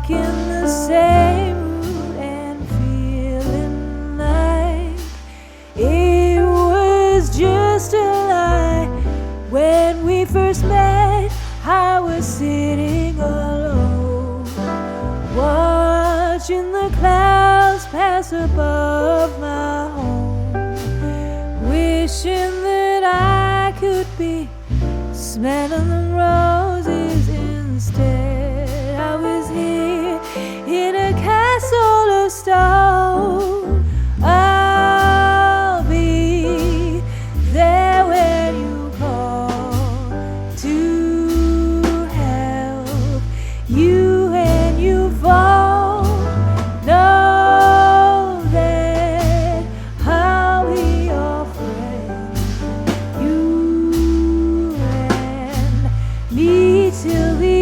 walking the same route and feeling like it was just a lie. When we first met, I was sitting alone, watching the clouds pass above my home, wishing that I could be smelling the roses instead. I was here in a castle of stone. I'll be there when you call to help you when you fall. Know that I'll be your friend, you and me till the